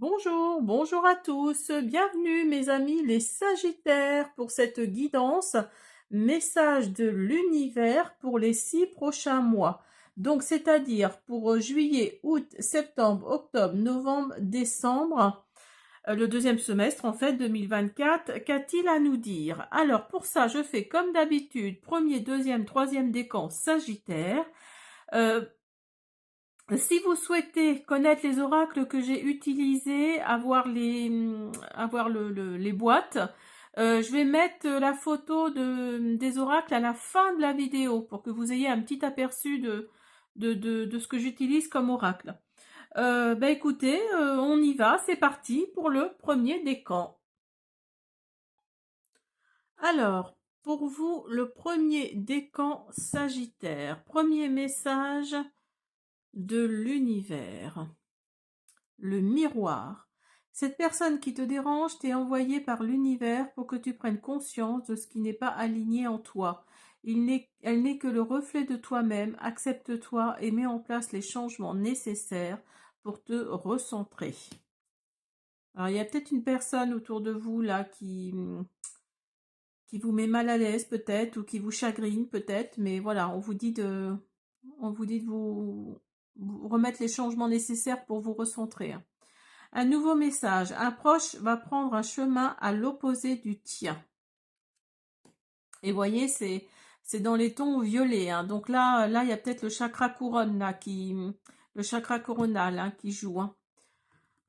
Bonjour, bonjour à tous, bienvenue mes amis les Sagittaires pour cette guidance, message de l'univers pour les 6 prochains mois. Donc c'est-à-dire pour juillet, août, septembre, octobre, novembre, décembre, le deuxième semestre en fait 2024, qu'a-t-il à nous dire? Alors pour ça je fais comme d'habitude, premier, deuxième, troisième décan Sagittaire. Euh, Si vous souhaitez connaître les oracles que j'ai utilisés, avoir les boîtes, je vais mettre la photo des oracles à la fin de la vidéo pour que vous ayez un petit aperçu de ce que j'utilise comme oracle. Écoutez, on y va, c'est parti pour le premier décan. Alors, pour vous, le premier décan Sagittaire, premier message de l'univers. Le miroir. Cette personne qui te dérange t'est envoyée par l'univers pour que tu prennes conscience de ce qui n'est pas aligné en toi. Elle n'est que le reflet de toi-même. Accepte-toi et mets en place les changements nécessaires pour te recentrer. Alors, il y a peut-être une personne autour de vous là qui vous met mal à l'aise peut-être ou qui vous chagrine peut-être, mais voilà, on vous dit de vous remettre les changements nécessaires pour vous recentrer. Un nouveau message. Un proche va prendre un chemin à l'opposé du tien. Et voyez, c'est dans les tons violets. Hein. Donc là, il y a peut-être le chakra couronne là le chakra coronal hein, qui joue. Hein.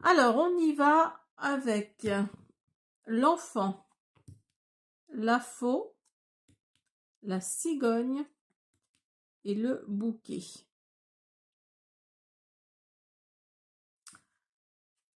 Alors, on y va avec l'enfant, la faux, la cigogne et le bouquet.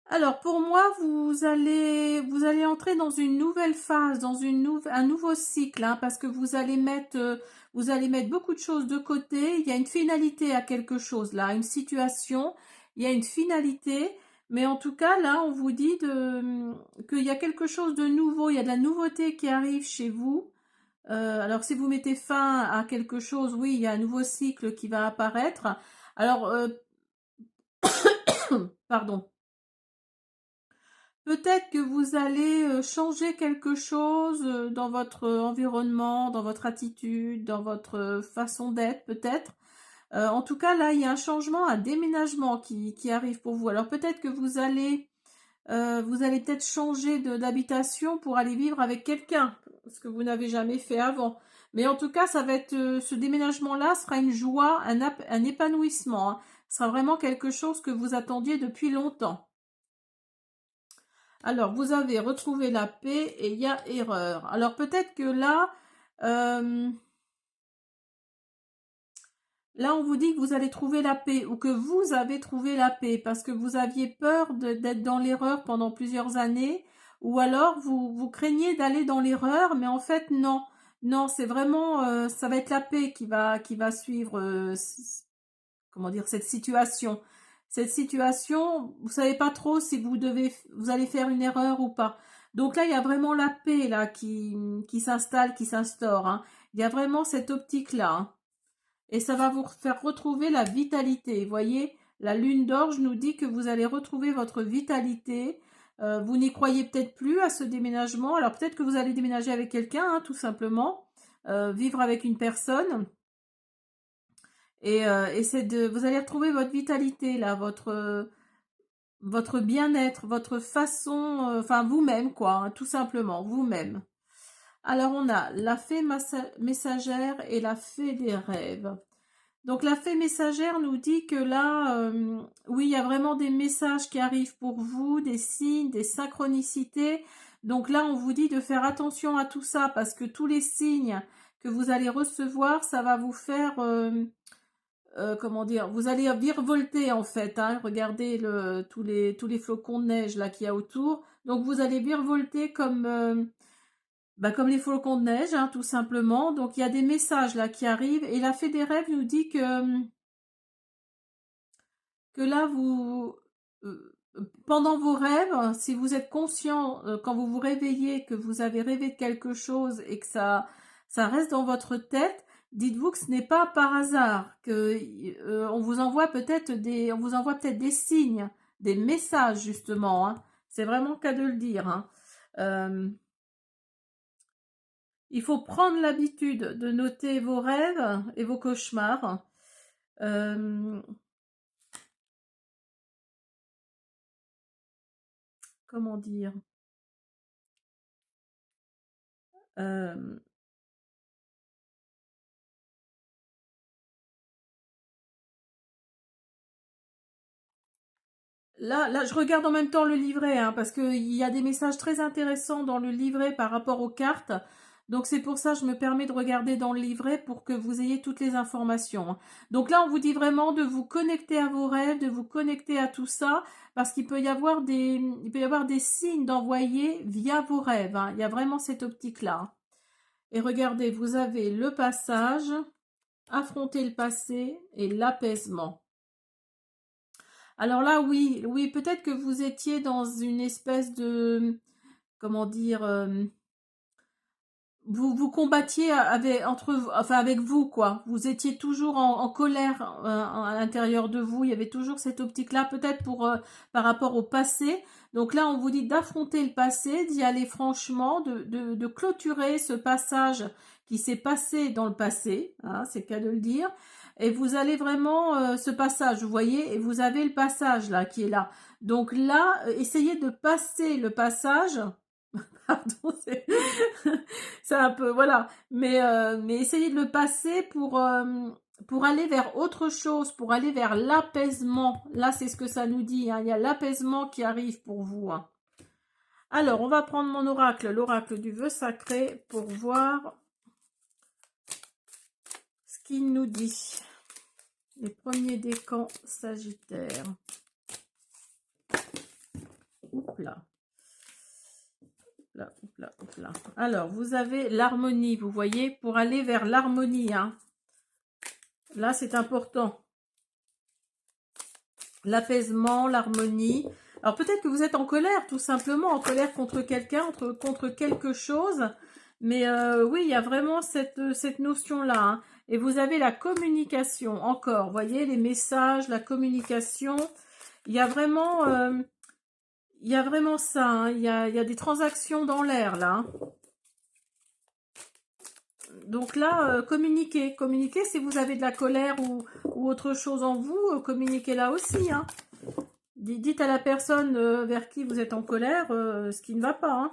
Alors pour moi, vous allez entrer dans une nouvelle phase, dans un nouveau cycle, hein, parce que vous allez mettre beaucoup de choses de côté. Il y a une finalité à quelque chose là, une situation. Il y a une finalité, mais en tout cas là, on vous dit qu'il y a quelque chose de nouveau. Il y a de la nouveauté qui arrive chez vous. Alors si vous mettez fin à quelque chose, oui, il y a un nouveau cycle qui va apparaître. Alors pardon. Peut-être que vous allez changer quelque chose dans votre environnement, dans votre attitude, dans votre façon d'être, peut-être. En tout cas, là, il y a un changement, un déménagement qui arrive pour vous. Alors peut-être que vous allez peut-être changer d'habitation pour aller vivre avec quelqu'un, ce que vous n'avez jamais fait avant. Mais en tout cas, ça va être ce déménagement-là sera une joie, un épanouissement. Hein. Ce sera vraiment quelque chose que vous attendiez depuis longtemps. Alors, vous avez retrouvé la paix et il y a erreur. Alors, peut-être que là, on vous dit que vous allez trouver la paix ou que vous avez trouvé la paix parce que vous aviez peur d'être dans l'erreur pendant plusieurs années ou alors vous craignez d'aller dans l'erreur, mais en fait, non. Non, c'est vraiment, ça va être la paix qui va suivre, comment dire, cette situation. Cette situation, vous savez pas trop si vous allez faire une erreur ou pas. Donc là, il y a vraiment la paix là qui s'installe, qui s'instaure. Hein. Il y a vraiment cette optique là. Hein. Et ça va vous faire retrouver la vitalité. Vous voyez, la lune d'orge nous dit que vous allez retrouver votre vitalité. Vous n'y croyez peut-être plus à ce déménagement. Alors peut-être que vous allez déménager avec quelqu'un, hein, tout simplement. Vivre avec une personne. Et vous allez retrouver votre vitalité là, votre bien-être, votre façon, enfin vous-même quoi, hein, tout simplement, vous-même. Alors on a la fée messagère et la fée des rêves. Donc la fée messagère nous dit que là, oui, il y a vraiment des messages qui arrivent pour vous, des signes, des synchronicités. Donc là, on vous dit de faire attention à tout ça parce que tous les signes que vous allez recevoir, ça va vous faire comment dire, vous allez virevolter en fait, hein, regardez tous les flocons de neige là qu'il y a autour, donc vous allez virevolter comme les flocons de neige, hein, tout simplement, donc il y a des messages là qui arrivent, et la fée des rêves nous dit que là pendant vos rêves, si vous êtes conscient, quand vous vous réveillez, que vous avez rêvé de quelque chose et que ça reste dans votre tête, dites-vous que ce n'est pas par hasard, que on vous envoie peut-être des signes, des messages justement, hein. C'est vraiment le cas de le dire, hein. Euh, il faut prendre l'habitude de noter vos rêves et vos cauchemars. Euh, comment dire? Euh, là, je regarde en même temps le livret, hein, parce qu'il y a des messages très intéressants dans le livret par rapport aux cartes. Donc c'est pour ça que je me permets de regarder dans le livret pour que vous ayez toutes les informations, hein. Donc là, on vous dit vraiment de vous connecter à vos rêves, de vous connecter à tout ça, parce il peut y avoir des signes d'envoyer via vos rêves, hein. Il y a vraiment cette optique-là, hein. Et regardez, vous avez le passage, affronter le passé et l'apaisement. Alors là, oui, oui, peut-être que vous étiez dans une espèce de, comment dire, vous combattiez avec vous, quoi. Vous étiez toujours en colère à l'intérieur de vous. Il y avait toujours cette optique-là, peut-être par rapport au passé. Donc là, on vous dit d'affronter le passé, d'y aller franchement, de clôturer ce passage qui s'est passé dans le passé, hein, c'est le cas de le dire. Et vous allez vraiment ce passage, vous voyez, et vous avez le passage là qui est là. Donc là, essayez de passer le passage. Pardon, c'est un peu, voilà. Mais essayez de le passer pour aller vers autre chose, pour aller vers l'apaisement. Là, c'est ce que ça nous dit, hein. Il y a l'apaisement qui arrive pour vous, hein. Alors, on va prendre mon oracle, l'oracle du vœu sacré, pour voir ce qu'il nous dit. Les premiers décans sagittaires. Oups là. Là, là, là. Alors, vous avez l'harmonie, vous voyez, pour aller vers l'harmonie, hein. Là, c'est important. L'apaisement, l'harmonie. Alors, peut-être que vous êtes en colère, tout simplement, en colère contre quelqu'un, contre quelque chose. Mais oui, il y a vraiment cette notion-là, hein. Et vous avez la communication, encore, vous voyez, les messages, la communication. Il y a vraiment ça, hein. Il y a des transactions dans l'air, là, hein. Donc là, communiquez. Communiquez si vous avez de la colère ou autre chose en vous, communiquez là aussi, hein. Dites à la personne vers qui vous êtes en colère ce qui ne va pas, hein.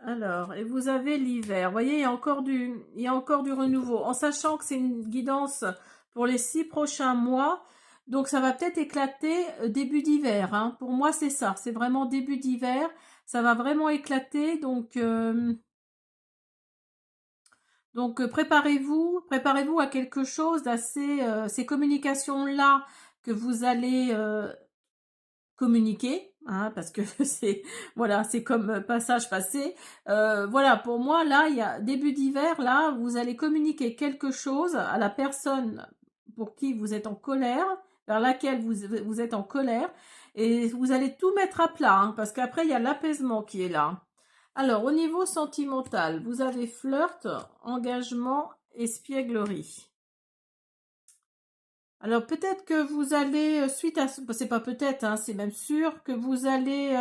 Alors, et vous avez l'hiver. Vous voyez, il y a encore du renouveau. En sachant que c'est une guidance pour les 6 prochains mois, donc ça va peut-être éclater début d'hiver, hein. Pour moi, c'est ça. C'est vraiment début d'hiver. Ça va vraiment éclater. Donc préparez-vous à quelque chose d'assez, ces communications-là que vous allez communiquer, hein, parce que c'est voilà, c'est comme passage passé. Voilà, pour moi là, il y a début d'hiver là, vous allez communiquer quelque chose à la personne pour qui vous êtes en colère, vers laquelle vous êtes en colère, et vous allez tout mettre à plat, hein, parce qu'après il y a l'apaisement qui est là. Alors, au niveau sentimental, vous avez flirt, engagement, espièglerie. Alors, peut-être que vous allez, suite à... C'est pas peut-être, hein, c'est même sûr que vous allez,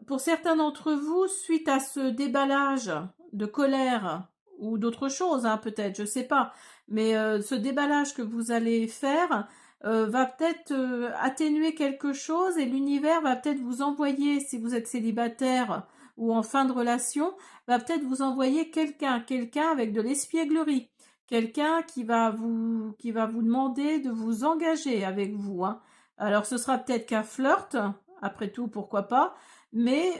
pour certains d'entre vous, suite à ce déballage de colère ou d'autres choses, hein, peut-être, je sais pas, mais ce déballage que vous allez faire va peut-être atténuer quelque chose et l'univers va peut-être vous envoyer, si vous êtes célibataire ou en fin de relation, va peut-être vous envoyer quelqu'un avec de l'espièglerie, quelqu'un qui va vous demander de vous engager avec vous, hein. Alors ce sera peut-être qu'un flirt, après tout, pourquoi pas, mais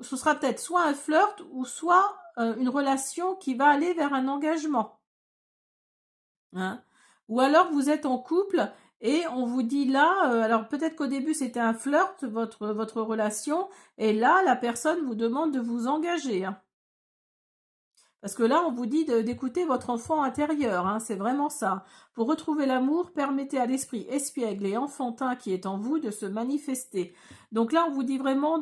ce sera peut-être soit un flirt ou soit une relation qui va aller vers un engagement, hein. Ou alors vous êtes en couple et on vous dit là, alors peut-être qu'au début c'était un flirt, votre relation, et là la personne vous demande de vous engager, hein. Parce que là, on vous dit d'écouter votre enfant intérieur, hein, c'est vraiment ça. Pour retrouver l'amour, permettez à l'esprit espiègle et enfantin qui est en vous de se manifester. Donc là, on vous dit vraiment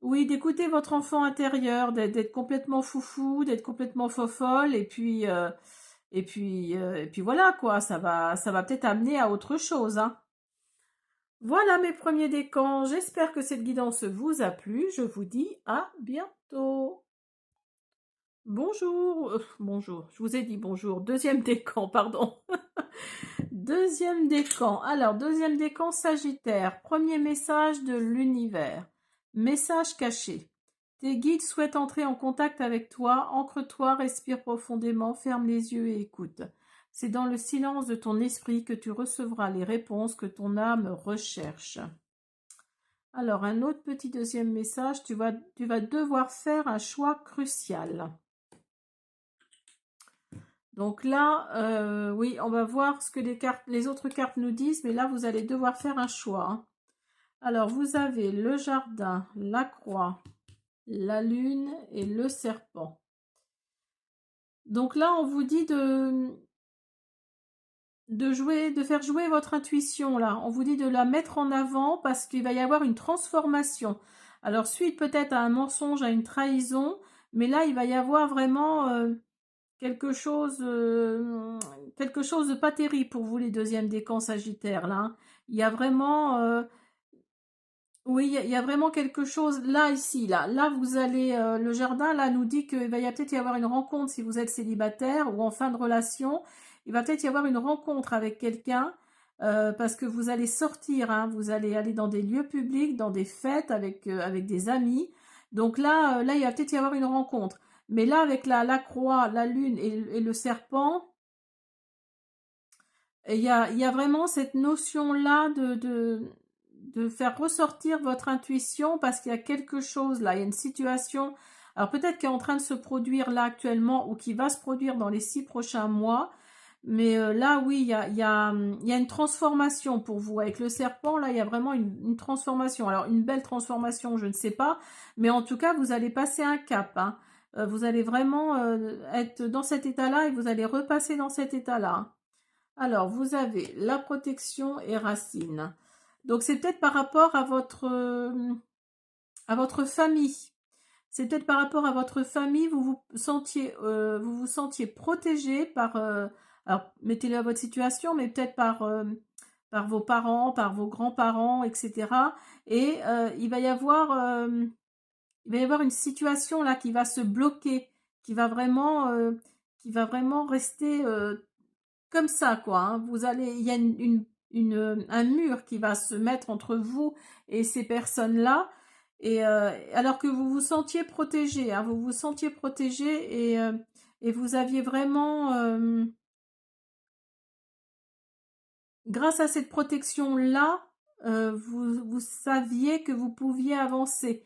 oui, d'écouter votre enfant intérieur, d'être complètement foufou, d'être complètement fofolle, et puis voilà quoi, ça va peut-être amener à autre chose, hein. Voilà mes premiers décans, j'espère que cette guidance vous a plu, je vous dis à bientôt. Bonjour, bonjour, je vous ai dit bonjour, deuxième décan, pardon. Deuxième décan, alors deuxième décan Sagittaire, premier message de l'univers, message caché. Tes guides souhaitent entrer en contact avec toi, ancre-toi, respire profondément, ferme les yeux et écoute. C'est dans le silence de ton esprit que tu recevras les réponses que ton âme recherche. Alors, un autre petit deuxième message, tu vas devoir faire un choix crucial. Donc là, oui, on va voir ce que les autres cartes nous disent, mais là, vous allez devoir faire un choix, hein. Alors, vous avez le jardin, la croix, la lune et le serpent. Donc là, on vous dit de faire jouer votre intuition, là. On vous dit de la mettre en avant parce qu'il va y avoir une transformation. Alors, suite peut-être à un mensonge, à une trahison, mais là, il va y avoir vraiment quelque chose de pas terrible pour vous, les deuxièmes décans Sagittaires, là, hein. Il y a vraiment... oui, il y a vraiment quelque chose là, ici, là. Là, vous allez... le jardin, là, nous dit qu'il va peut-être y avoir une rencontre si vous êtes célibataire ou en fin de relation. Il va peut-être y avoir une rencontre avec quelqu'un parce que vous allez sortir, hein, vous allez aller dans des lieux publics, dans des fêtes avec des amis. Donc là, là, il va peut-être y avoir une rencontre. Mais là, avec la croix, la lune et le serpent, il y a vraiment cette notion-là de faire ressortir votre intuition parce qu'il y a quelque chose là, il y a une situation, alors peut-être qui est en train de se produire là actuellement ou qui va se produire dans les 6 prochains mois, mais là oui, il y a une transformation pour vous. Avec le serpent, là, il y a vraiment une transformation. Alors une belle transformation, je ne sais pas, mais en tout cas, vous allez passer un cap, hein. Vous allez vraiment être dans cet état-là et vous allez repasser dans cet état-là, hein. Alors, vous avez la protection et racine. Donc, c'est peut-être par rapport à votre famille. C'est peut-être par rapport à votre famille, vous vous sentiez protégé par, alors mettez-le à votre situation, mais peut-être par vos parents, par vos grands-parents, etc. Et il va y avoir une situation là qui va se bloquer, qui va vraiment rester comme ça, quoi, hein. Il y a un mur qui va se mettre entre vous et ces personnes-là. Et alors que vous vous sentiez protégé, hein, vous vous sentiez protégé et vous aviez vraiment, grâce à cette protection-là, vous saviez que vous pouviez avancer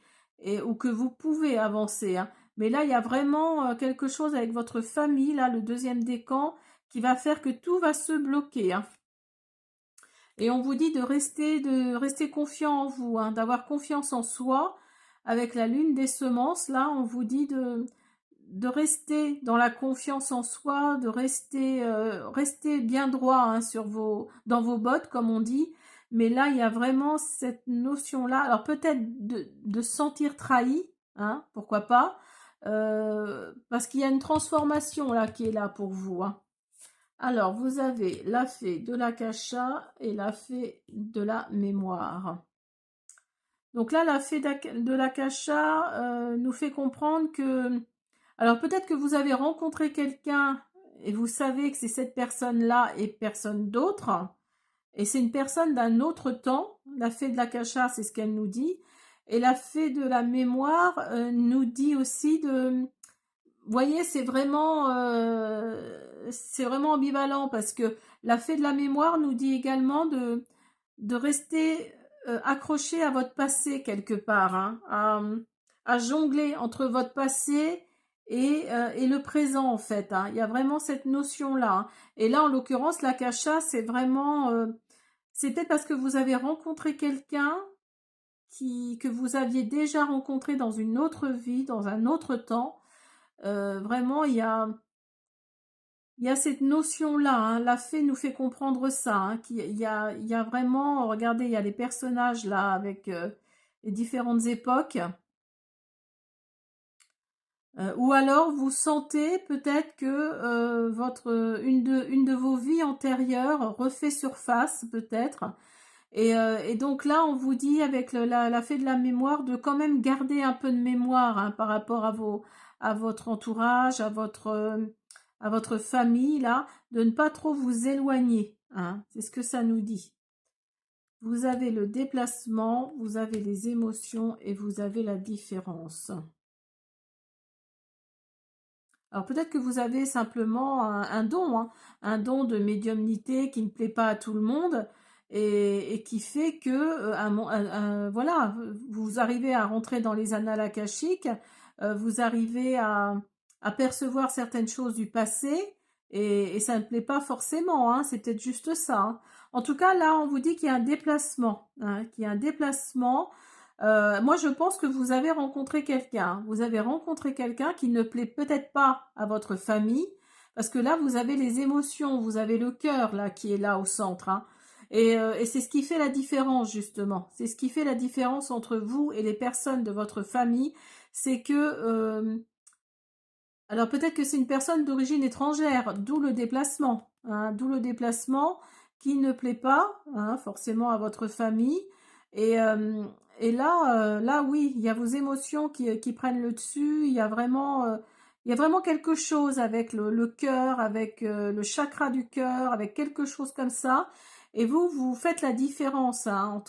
ou que vous pouvez avancer, hein. Mais là, il y a vraiment quelque chose avec votre famille, là, le deuxième décan, qui va faire que tout va se bloquer, hein. Et on vous dit de rester confiant en vous, hein, d'avoir confiance en soi. Avec la lune des semences, là, on vous dit de rester dans la confiance en soi, de rester bien droit, hein, dans vos bottes, comme on dit. Mais là, il y a vraiment cette notion-là. Alors peut-être de se sentir trahi, hein, pourquoi pas, parce qu'il y a une transformation là qui est là pour vous, hein. Alors, vous avez la fée de l'akasha et la fée de la mémoire. Donc là, la fée de l'akasha nous fait comprendre que... Alors peut-être que vous avez rencontré quelqu'un et vous savez que c'est cette personne-là et personne d'autre. Et c'est une personne d'un autre temps. La fée de l'akasha, c'est ce qu'elle nous dit. Et la fée de la mémoire nous dit aussi de... Vous voyez, c'est vraiment ambivalent parce que la fée de la mémoire nous dit également de rester accroché à votre passé quelque part, hein, à jongler entre votre passé et le présent en fait, hein. Il y a vraiment cette notion-là, hein. Et là, en l'occurrence, l'akasha, c'est vraiment... c'est peut-être parce que vous avez rencontré quelqu'un que vous aviez déjà rencontré dans une autre vie, dans un autre temps. Vraiment, il y a cette notion-là, hein. La fée nous fait comprendre ça, hein, il y a vraiment, regardez, il y a les personnages là avec les différentes époques. Ou alors vous sentez peut-être que une de vos vies antérieures refait surface peut-être. Et donc là, on vous dit avec la fée de la mémoire de quand même garder un peu de mémoire hein, par rapport à votre entourage, à votre famille là, de ne pas trop vous éloigner. Hein, c'est ce que ça nous dit. Vous avez le déplacement, vous avez les émotions et vous avez la différence. Alors peut-être que vous avez simplement un don, hein, un don de médiumnité qui ne plaît pas à tout le monde et qui fait que voilà, vous arrivez à rentrer dans les annales akashiques, vous arrivez à percevoir certaines choses du passé et ça ne plaît pas forcément, hein, c'est peut-être juste ça. Hein. En tout cas, là, on vous dit qu'il y a un déplacement, hein, qu'il y a un déplacement. Moi, je pense que vous avez rencontré quelqu'un. Vous avez rencontré quelqu'un qui ne plaît peut-être pas à votre famille, parce que là, vous avez les émotions, vous avez le cœur là qui est là au centre. Hein. Et c'est ce qui fait la différence justement. C'est ce qui fait la différence entre vous et les personnes de votre famille. C'est que, alors peut-être que c'est une personne d'origine étrangère, d'où le déplacement. Hein, d'où le déplacement qui ne plaît pas hein, forcément à votre famille. Et, euh, et là, là, oui, il y a vos émotions qui prennent le dessus. Il y a vraiment quelque chose avec le cœur, avec le chakra du cœur, avec quelque chose comme ça. Et vous, vous faites la différence hein,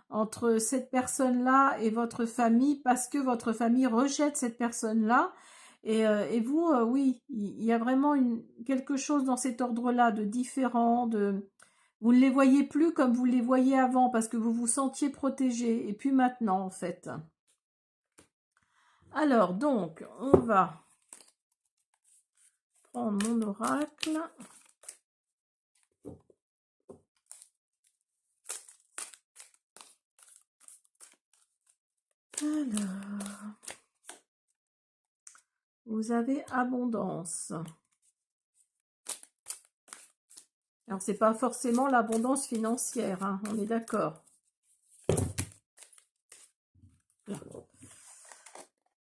entre cette personne-là et votre famille parce que votre famille rejette cette personne-là. Et vous, oui, il y a vraiment quelque chose dans cet ordre-là de différent, vous ne les voyez plus comme vous les voyiez avant parce que vous vous sentiez protégé. Et puis maintenant, en fait. Alors, donc, on va prendre mon oracle. Alors, vous avez abondance. Alors, c'est pas forcément l'abondance financière, hein, on est d'accord.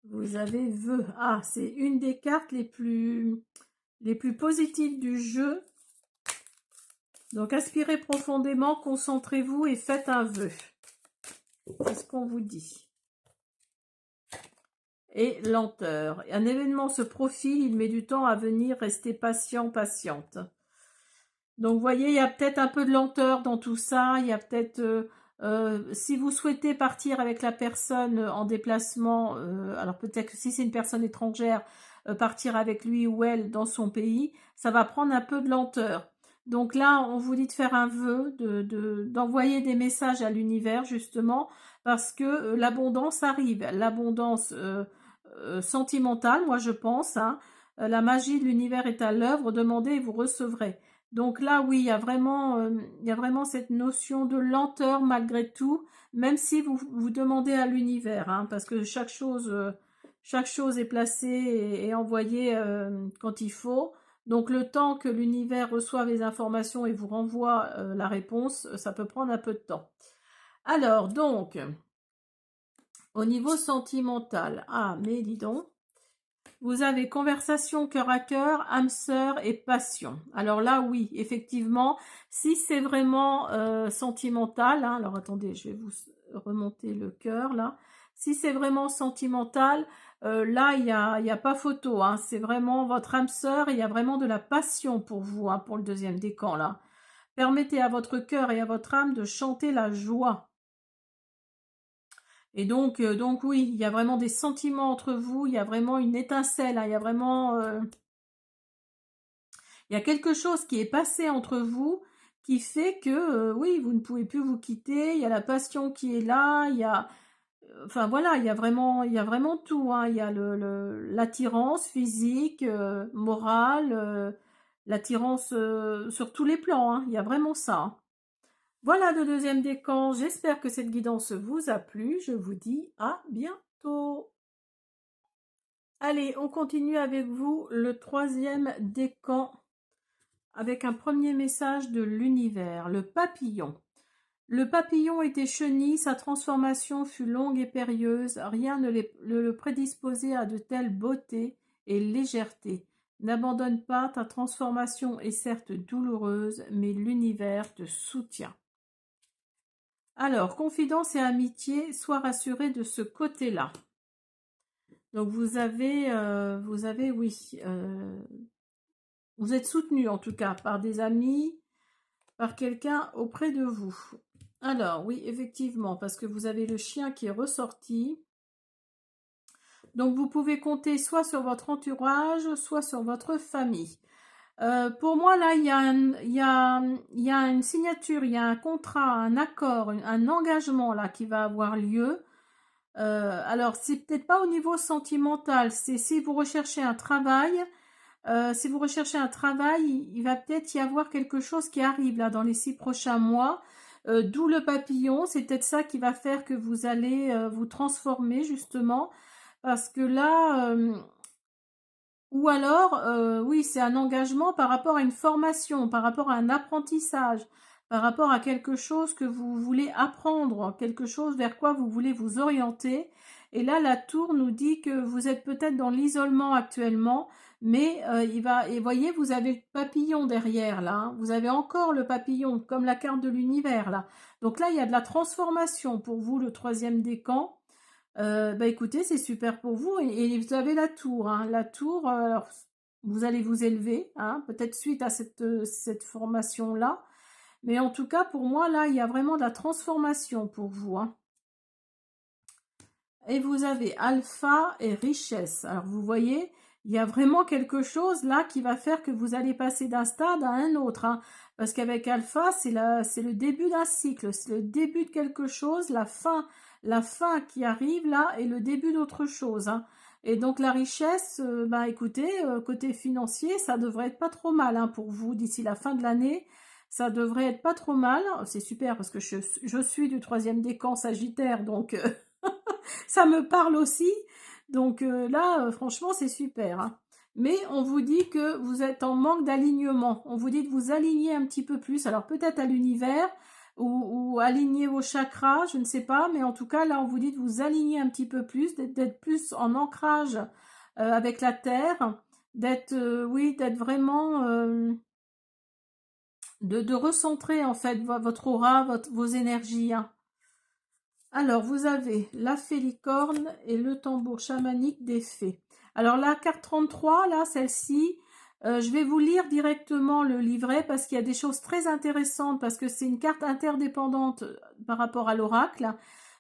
Vous avez vœux. Ah, c'est une des cartes les plus positives du jeu. Donc, aspirez profondément, concentrez-vous et faites un vœu. C'est ce qu'on vous dit. Et lenteur. Un événement se profile, il met du temps à venir, restez patient, patiente. Donc, vous voyez, il y a peut-être un peu de lenteur dans tout ça. Il y a peut-être, si vous souhaitez partir avec la personne en déplacement, alors peut-être que si c'est une personne étrangère, partir avec lui ou elle dans son pays, ça va prendre un peu de lenteur. Donc là, on vous dit de faire un vœu, d'envoyer des messages à l'univers, justement, parce que l'abondance arrive. L'abondance sentimentale, moi je pense, hein, la magie de l'univers est à l'œuvre, demandez et vous recevrez. Donc là, oui, il y a vraiment cette notion de lenteur malgré tout, même si vous demandez à l'univers, hein, parce que chaque chose est placée et envoyée quand il faut. Donc le temps que l'univers reçoive les informations et vous renvoie la réponse, ça peut prendre un peu de temps. Alors, donc, au niveau sentimental, ah, mais dis donc, vous avez conversation cœur à cœur, âme sœur et passion. Alors là, oui, effectivement, si c'est vraiment sentimental, hein, alors attendez, je vais vous remonter le cœur là. Si c'est vraiment sentimental, là, il y a pas photo. Hein, c'est vraiment votre âme sœur, il y a vraiment de la passion pour vous, hein, pour le deuxième décan là. Permettez à votre cœur et à votre âme de chanter la joie. Et donc oui, il y a vraiment des sentiments entre vous, il y a vraiment une étincelle, hein, il y a vraiment... il y a quelque chose qui est passé entre vous qui fait que, oui, vous ne pouvez plus vous quitter, il y a la passion qui est là, il y a... Enfin voilà, il y a vraiment tout, hein. Il y a l'attirance physique, morale, l'attirance sur tous les plans, hein. Il y a vraiment ça. Hein. Voilà le deuxième décan. J'espère que cette guidance vous a plu. Je vous dis à bientôt. Allez, on continue avec vous le troisième décan avec un premier message de l'univers, le papillon. Le papillon était chenille, sa transformation fut longue et périlleuse, rien ne le prédisposait à de telles beauté et légèreté. N'abandonne pas, ta transformation est certes douloureuse, mais l'univers te soutient. Alors, confidence et amitié, sois rassuré de ce côté-là. Donc oui, vous êtes soutenu en tout cas par des amis, par quelqu'un auprès de vous. Alors oui, effectivement, parce que vous avez le chien qui est ressorti. Donc vous pouvez compter soit sur votre entourage, soit sur votre famille. Pour moi, là, il y a une signature, il y a un contrat, un accord, un engagement là qui va avoir lieu. Alors, c'est peut-être pas au niveau sentimental, c'est si vous recherchez un travail. Si vous recherchez un travail, il va peut-être y avoir quelque chose qui arrive là dans les 6 prochains mois. D'où le papillon, c'est peut-être ça qui va faire que vous allez vous transformer justement. Parce que là, ou alors, oui, c'est un engagement par rapport à une formation, par rapport à un apprentissage, par rapport à quelque chose que vous voulez apprendre, quelque chose vers quoi vous voulez vous orienter. Et là, la tour nous dit que vous êtes peut-être dans l'isolement actuellement, mais et voyez, vous avez le papillon derrière là, hein. Vous avez encore le papillon, comme la carte de l'univers là. Donc là, il y a de la transformation pour vous, le troisième décan. Bah écoutez, c'est super pour vous et vous avez la tour, hein. La tour, alors, vous allez vous élever, hein, peut-être suite à cette formation-là. Mais en tout cas, pour moi, là, il y a vraiment de la transformation pour vous, hein. Et vous avez alpha et richesse. Alors vous voyez, il y a vraiment quelque chose là qui va faire que vous allez passer d'un stade à un autre, hein. Parce qu'avec alpha, c'est le début d'un cycle, c'est le début de quelque chose, la fin qui arrive là et le début d'autre chose, hein. Et donc la richesse, bah écoutez, côté financier, ça devrait être pas trop mal, hein, pour vous d'ici la fin de l'année. Ça devrait être pas trop mal. C'est super parce que je suis du troisième décan Sagittaire, donc ça me parle aussi. Donc là, franchement, c'est super, hein. Mais on vous dit que vous êtes en manque d'alignement. On vous dit de vous aligner un petit peu plus. Alors peut-être à l'univers ou aligner vos chakras, je ne sais pas. Mais en tout cas, là, on vous dit de vous aligner un petit peu plus, d'être plus en ancrage avec la terre, d'être, oui, d'être vraiment, de recentrer en fait votre aura, vos énergies, hein. Alors, vous avez la félicorne et le tambour chamanique des fées. Alors, la carte 33, là, celle-ci, je vais vous lire directement le livret parce qu'il y a des choses très intéressantes, parce que c'est une carte interdépendante par rapport à l'oracle.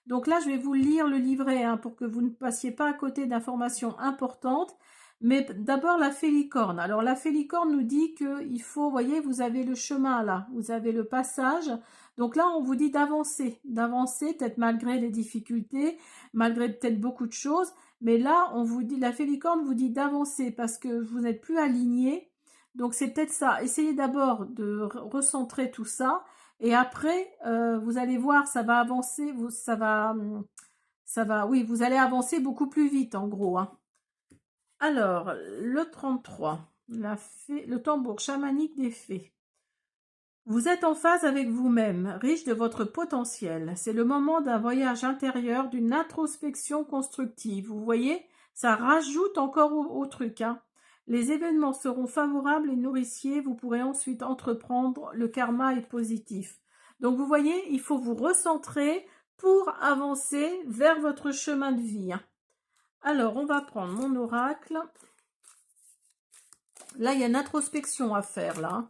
Donc là, je vais vous lire le livret, hein, pour que vous ne passiez pas à côté d'informations importantes. Mais d'abord, la félicorne. Alors, la félicorne nous dit qu'il faut, vous voyez, vous avez le chemin là, vous avez le passage. Donc là, on vous dit d'avancer, peut-être malgré les difficultés, malgré peut-être beaucoup de choses. Mais là, on vous dit, la félicorne vous dit d'avancer parce que vous n'êtes plus aligné. Donc c'est peut-être ça. Essayez d'abord de recentrer tout ça. Et après, vous allez voir, ça va avancer, oui, vous allez avancer beaucoup plus vite, en gros, hein. Alors, le 33, le tambour chamanique des fées. Vous êtes en phase avec vous-même, riche de votre potentiel. C'est le moment d'un voyage intérieur, d'une introspection constructive. Vous voyez, ça rajoute encore au truc, hein. Les événements seront favorables et nourriciers. Vous pourrez ensuite entreprendre. Le karma est positif. Donc vous voyez, il faut vous recentrer pour avancer vers votre chemin de vie, hein. Alors, on va prendre mon oracle. Là, il y a une introspection à faire, là, hein.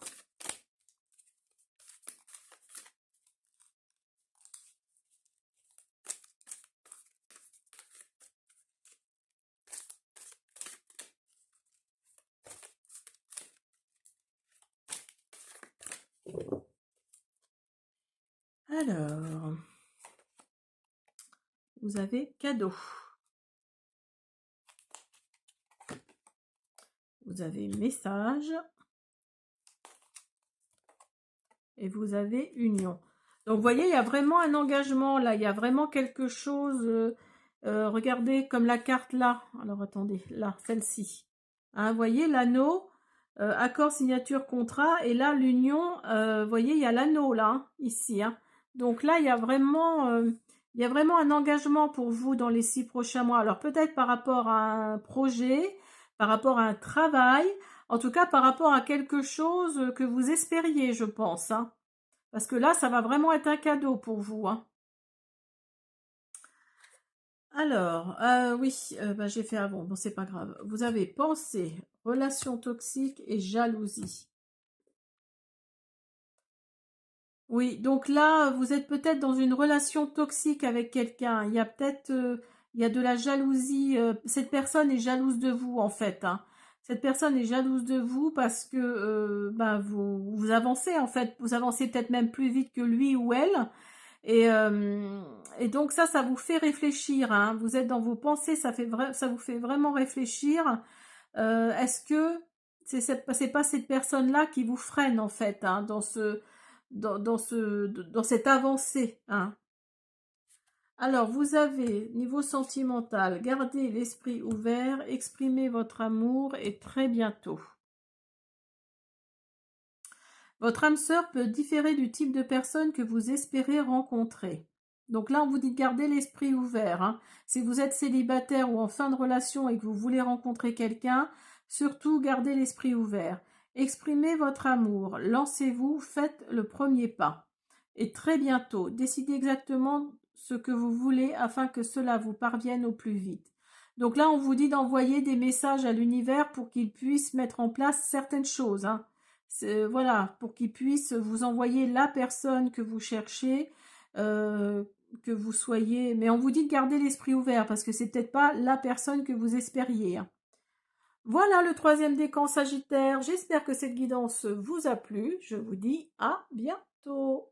Alors, vous avez cadeau. Vous avez message. Et vous avez union. Donc, vous voyez, il y a vraiment un engagement là. Il y a vraiment quelque chose. Regardez comme la carte là. Alors, attendez, là, celle-ci. Hein, vous voyez, l'anneau, accord, signature, contrat. Et là, l'union, vous voyez, il y a l'anneau là, hein, ici, hein. Donc là, il y a vraiment un engagement pour vous dans les 6 prochains mois. Alors peut-être par rapport à un projet, par rapport à un travail, en tout cas par rapport à quelque chose que vous espériez, je pense, hein. Parce que là, ça va vraiment être un cadeau pour vous, hein. Alors, oui, bah, j'ai fait avant, bon, c'est pas grave. Vous avez pensée, relation toxique et jalousie. Oui, donc là, vous êtes peut-être dans une relation toxique avec quelqu'un. Il y a peut-être, il y a de la jalousie. Cette personne est jalouse de vous, en fait, hein. Cette personne est jalouse de vous parce que ben, vous avancez, en fait. Vous avancez peut-être même plus vite que lui ou elle. Et, euh, et donc ça vous fait réfléchir, hein. Vous êtes dans vos pensées, ça vous fait vraiment réfléchir. Est-ce que c'est pas cette personne-là qui vous freine en fait, hein, dans cette avancée, hein. Alors, vous avez, niveau sentimental, gardez l'esprit ouvert, exprimez votre amour et très bientôt. Votre âme sœur peut différer du type de personne que vous espérez rencontrer. Donc là, on vous dit de garder l'esprit ouvert, hein. Si vous êtes célibataire ou en fin de relation et que vous voulez rencontrer quelqu'un, surtout gardez l'esprit ouvert. Exprimez votre amour, lancez-vous, faites le premier pas. Et très bientôt, décidez exactement ce que vous voulez afin que cela vous parvienne au plus vite. Donc là, on vous dit d'envoyer des messages à l'univers pour qu'il puisse mettre en place certaines choses, hein. Voilà, pour qu'il puisse vous envoyer la personne que vous cherchez, euh, que vous soyez. Mais on vous dit de garder l'esprit ouvert parce que c'est peut-être pas la personne que vous espériez, hein. Voilà le troisième décan Sagittaire. J'espère que cette guidance vous a plu. Je vous dis à bientôt.